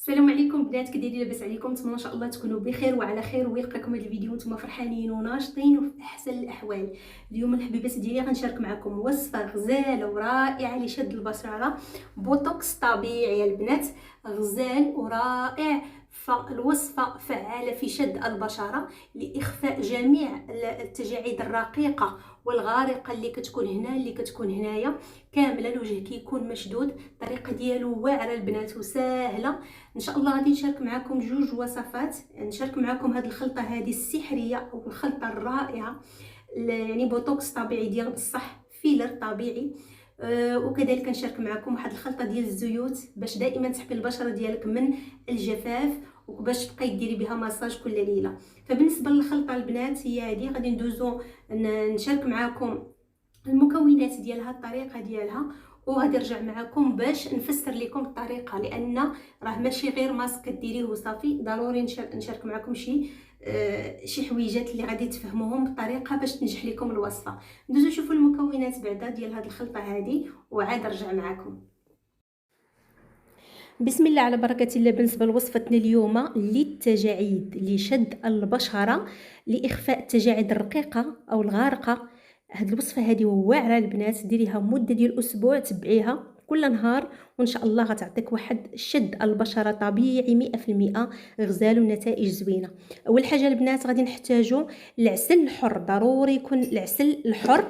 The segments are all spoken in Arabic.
السلام عليكم بنات، كدايرين؟ لاباس عليكم؟ نتمنى ان شاء الله تكونوا بخير وعلى خير ويلقاكم هذا الفيديو نتوما فرحانين وناشطين وفي احسن الاحوال. اليوم الحبيبات ديالي غنشارك معكم وصفه غزاله ورائعه لشد البشره، بوتوكس طبيعي يا البنات، غزال ورائع. فالوصفه فعاله في شد البشره لاخفاء جميع التجاعيد الرقيقه والغارقه اللي كتكون هنايا كامله. الوجه كيكون مشدود، الطريقه ديالو واعره البنات وسهله. ان شاء الله غادي نشارك معكم جوج وصفات، نشارك معكم هذه الخلطه هذه السحريه والخلطه الرائعه، يعني بوتوكس طبيعي ديال بصح فيلر طبيعي. وكذلك نشارك معكم واحد الخلطه ديال الزيوت باش دائما تحمي البشره ديالك من الجفاف وباش تبقاي ديري بها مساج كل ليله. فبالنسبه للخلطه البنات هي هذه، غادي ندوزو نشارك معكم المكونات ديالها، الطريقه ديالها، وغادي نرجع معكم باش نفسر لكم الطريقه، لان راه ماشي غير ماسك كديريه وصافي، ضروري نشارك معكم شي حويجات اللي غادي تفهموهم بالطريقه باش تنجح لكم الوصفه. ندوزو نشوفوا المكونات بعدا ديال هذه الخلطه هذه وعاد نرجع معكم. بسم الله على بركه الله. بالنسبه لوصفتنا اليوم للتجاعيد، لشد البشره، لاخفاء التجاعيد الرقيقه او الغارقه، هاد الوصفه هذه واعره البنات، ديريها مده ديال اسبوع، تبعيها كل نهار وان شاء الله غتعطيك واحد شد البشره طبيعي 100% غزال ونتائج زوينه. اول حاجه البنات غادي نحتاجو العسل الحر، ضروري يكون العسل الحر.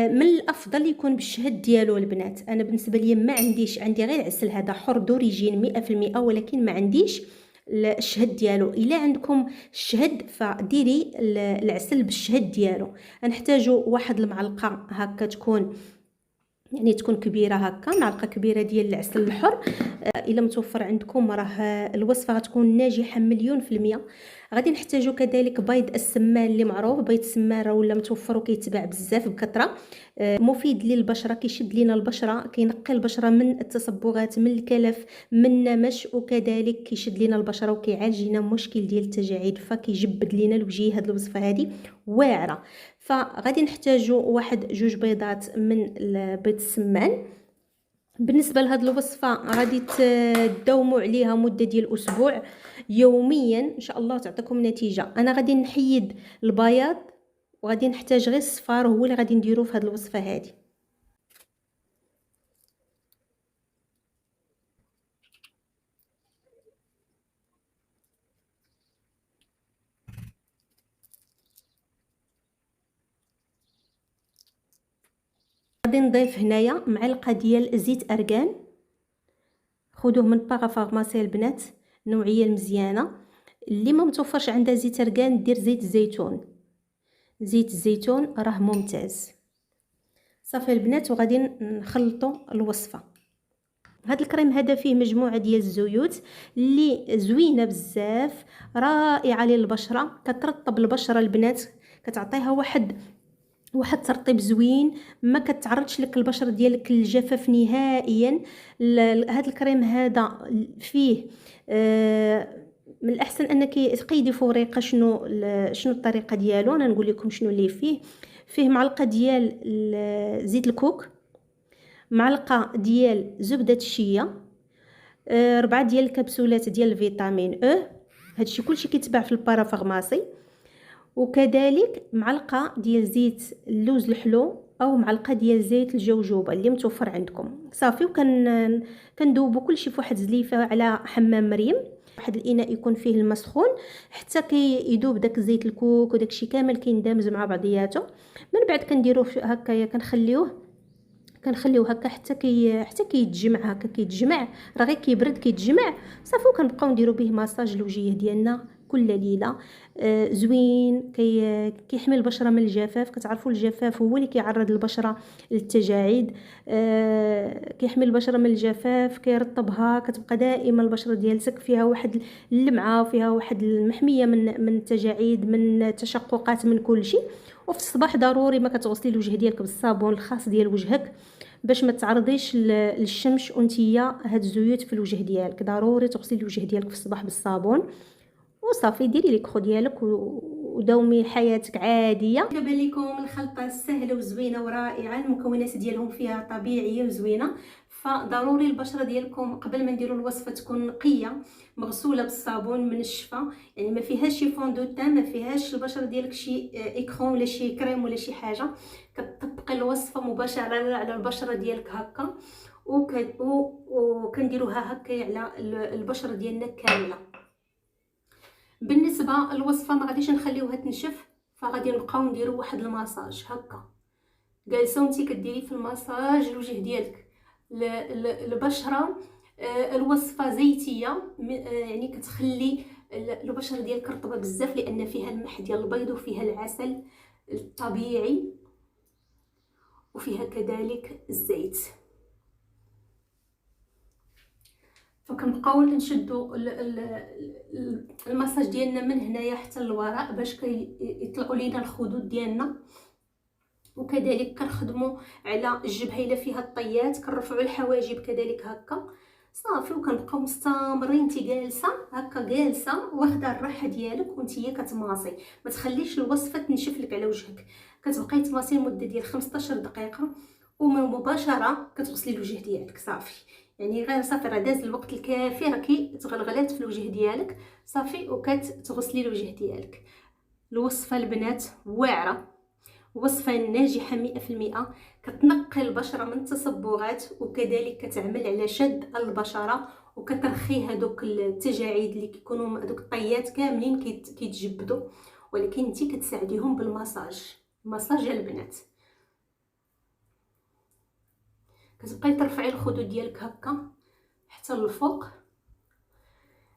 من الافضل يكون بالشهد ديالو البنات. انا بالنسبه لي ما عنديش، عندي غير العسل هذا حر دوريجين 100%، ولكن ما عنديش الشهد ديالو. الا عندكم الشهد فديري العسل بالشهد ديالو. نحتاجو واحد المعلقه هكا، تكون يعني تكون كبيره هكا، معلقه كبيره ديال العسل الحر. الا متوفر عندكم راه الوصفه غتكون ناجحه 100%. غادي نحتاجو كذلك بيض السمان اللي معروف، بيض السمان راه ولا متوفر وكيتباع بزاف بكثره، مفيد للبشره، كيشد لينا البشره، كينقي البشره من التصبغات، من الكلف، من النمش، وكذلك كيشد لينا البشره وكيعالج لنا مشكل ديال التجاعيد، فكيجبد لينا الوجه. هاد الوصفه هذه واعره. فغادي نحتاجو واحد جوج بيضات من بيض السمان. بالنسبه لهاد الوصفه غادي تداوموا عليها مده ديال اسبوع يوميا، ان شاء الله تعطيكم نتيجه. انا غادي نحيد البياض وغادي نحتاج غير الصفار، هو اللي غادي نديرو في هاد الوصفه هذه. غادي نضيف هنايا معلقه ديال زيت ارغان، خذوه من بارافارماسي البنات، نوعيه مزيانه. اللي ما متوفرش عندها زيت ارغان دير زيت الزيتون، زيت الزيتون راه ممتاز. صافي البنات، وغادي نخلطوا الوصفه. هذا الكريم هذا فيه مجموعه ديال الزيوت اللي زوينه بزاف، رائعه للبشره، كترطب البشره البنات، كتعطيها واحد ترطيب زوين، ما كتعرضش لك البشره ديالك للجفاف نهائيا. هذا الكريم هذا فيه من الاحسن انك تقيدي فوريقه شنو الطريقه ديالو. انا نقول لكم شنو اللي فيه معلقه ديال زيت الكوك، معلقه ديال زبده الشيا، 4 ديال الكبسولات ديال الفيتامين او، هادشي كلشي كيتباع في البارافارماسي، وكذلك معلقه ديال زيت اللوز الحلو او معلقه ديال زيت الجوجوبه اللي متوفر عندكم. صافي، كندوبوا كلشي في واحد زليفه على حمام مريم، واحد الاناء يكون فيه الماء سخون حتى كيذوب داك زيت الكوك وداكشي كامل كيندمج مع بعضياته. من بعد كنديروه هكايا، كنخليوه هكا حتى كيتجمع، هكا كيتجمع، راه غير كيبرد كيتجمع صافي، وكنبقاو نديرو به مساج الوجه ديالنا كل ليله. زوين، كيحمي البشره من الجفاف. كتعرفوا الجفاف هو اللي كيعرض البشره للتجاعيد، كيحمي البشره من الجفاف، كيرطبها، كتبقى دائما البشره ديالتك فيها واحد اللمعه وفيها واحد المحميه من التجاعيد، من التشققات، من كل شيء. وفي الصباح ضروري ما كتغسلي الوجه ديالك بالصابون الخاص ديال وجهك باش ما تعرضيش للشمس وانتيا هاد الزيوت في الوجه ديالك. ضروري تغسلي الوجه ديالك في الصباح بالصابون وصافي، ديري لي كرو ديالك وداومي حياتك عاديه. دابا لكم الخلطه السهله وزوينه ورائعه، المكونات ديالهم فيها طبيعيه وزوينه. فضروري البشره ديالكم قبل ما نديروا الوصفه تكون نقيه، مغسوله بالصابون منشفه، يعني ما فيهاش شي فون دو تان، ما فيهاش البشره ديالك شي اكرون ولا شي كريم ولا شي حاجه. كتطبقي الوصفه مباشره على البشره ديالك هكا، وكنديروها هكا على البشره ديالنا كامله. بالنسبه للوصفه ما غاديش نخليوها تنشف، فغادي نبقاو نديروا واحد المساج هكا جالسه وانتي كديري في المساج الوجه ديالك البشره. الوصفه زيتيه، يعني كتخلي البشره ديالك رطبه بزاف، لان فيها الملح ديال البيض وفيها العسل الطبيعي وفيها كذلك الزيت. فكنبقاو نشدوا المساج ديالنا من هنايا حتى للوراء باش يطلعوا لينا الخدود ديالنا. وكذلك كنخدموا على الجبهه الا فيها الطيات، كنرفعوا الحواجب كذلك هكا صافي، وكنبقاو مستمرين. انت جالسه هكا جالسه واخده الراحه ديالك وانتي كتماصي، ما تخليش الوصفه تنشف لك على وجهك. كتبقاي تماصي لمده ديال 15 دقيقه، ومباشره كتغسلي الوجه ديالك صافي. يعني غير صافي راه داز الوقت الكافي، راكي تغلغلات في الوجه ديالك صافي وكتغسلي الوجه ديالك. الوصفه البنات واعره، وصفه ناجحه 100%، كتنقي البشره من التصبغات، وكذلك كتعمل على شد البشره وكترخي هذوك التجاعيد اللي كيكونوا هذوك الطيات كاملين كيتجبدوا، ولكن انت كتساعديهم بالمساج. المساج يا البنات كتبقاي ترفعي الخدود ديالك هكا حتى للفوق.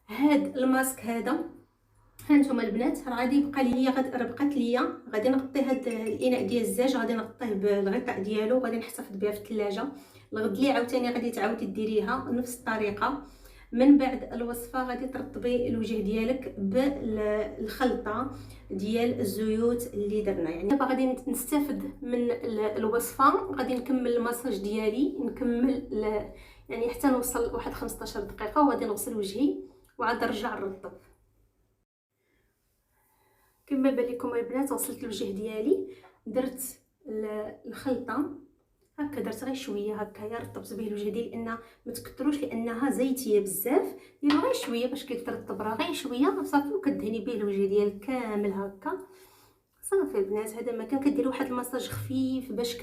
هاد الماسك هذا هانتوما البنات راه غادي يبقى ليا بقات ليا، غادي نغطي هاد الاناء ديال الزاج، غادي نغطيه بالغطاء ديالو، غادي نحتفظ بها في الثلاجه. الغد لي عاوتاني غادي تعاودي ديريها نفس الطريقه. من بعد الوصفه غادي ترطبي الوجه ديالك بالخلطه ديال الزيوت اللي درنا. يعني دابا غادي نستافد من الوصفه، غادي نكمل المساج ديالي، نكمل يعني حتى نوصل واحد 15 دقيقه، وغادي نغسل وجهي وعاد نرجع نرطب. كما بان لكم البنات غسلت الوجه ديالي، درت الخلطه هكا، درت غير شويه هكايا، رطبت به الوجه ديالي لان ما تكثروش لانها زيتيه بزاف، ديروا غير شويه باش كيترطب، راه غير شويه صافي، وكدهني به الوجه ديالك كامل هكا صافي. البنات هذا ما كان كديروا واحد المساج خفيف باش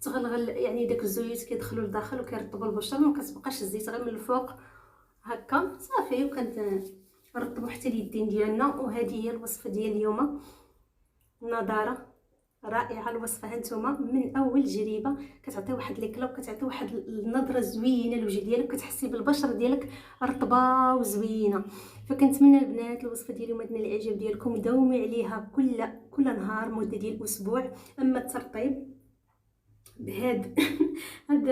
تغلغل يعني داك الزيوت كيدخلوا لداخل وكيرطبوا البشره، ما كتبقاش الزيت غير من الفوق هكا صافي. وكنرطبوا حتى اليدين ديالنا. وهذه هي الوصفه ديال اليوم، نضاره رائعه الوصفه. هانتوما من اول جريبه كتعطي واحد ليكلا وكتعطي واحد النظره زوينه للوجه ديالك، كتحسي بالبشره ديالك رطبه وزوينه. فكنتمنى البنات الوصفه ديال اليوم تنال الاعجاب ديالكم، داومي عليها كل نهار مده ديال اسبوع. اما الترطيب بهاد هاد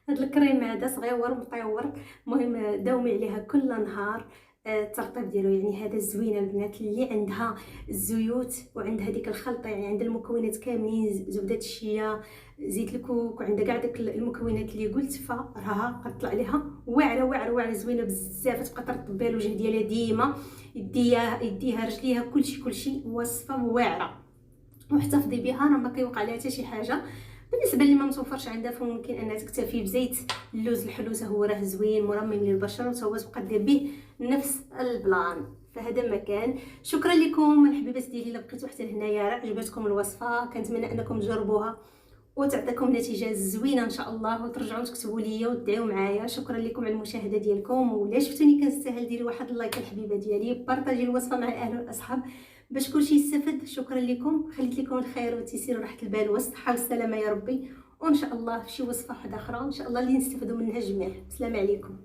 الكريم هذا صغيور مطيور، المهم داومي عليها كل نهار. الترطيب ديالو يعني هذا زوينه البنات اللي عندها الزيوت وعندها ديك الخلطه، يعني عندها المكونات كاملين، زبده الشيا، زيت الكوك، وعندها كاع داك المكونات اللي قلت، فراها غتطلع عليها واعره واعره واعره زوينه بزاف. تبقى ترطب بها الوجه ديالها ديما، يديها رجليها كلشي وصفه واعره، واحتفظي بها راه ما كيوقع لها حتى شي حاجه. بالنسبه اللي ما متوفرش عندها فممكن انها تكتفي بزيت اللوز الحلوز، هو راه زوين مرمم للبشره، وتا هو تبقى دير به نفس البلان. فهذا مكان. شكرا لكم الحبيبات ديالي، الا بقيتوا حتى لهنايا راه عجبتكم الوصفه، كنتمنى انكم تجربوها وتعطيكم نتيجه زوينه ان شاء الله، وترجعوا تكتبوا لي وتدعيو معايا. شكرا لكم على المشاهده ديالكم، ولا شفتوني كنستاهل ديروا واحد اللايك الحبيبه ديالي، بارطاجي الوصفه مع الاهل والاصحاب باش كلشي يستافد. شكرا لكم، خليت لكم الخير والتيسير وراحه البال والصحه والسلامه يا ربي، وان شاء الله في شي وصفه واحده اخرى ان شاء الله اللي نستافدوا منها جميع. السلام عليكم.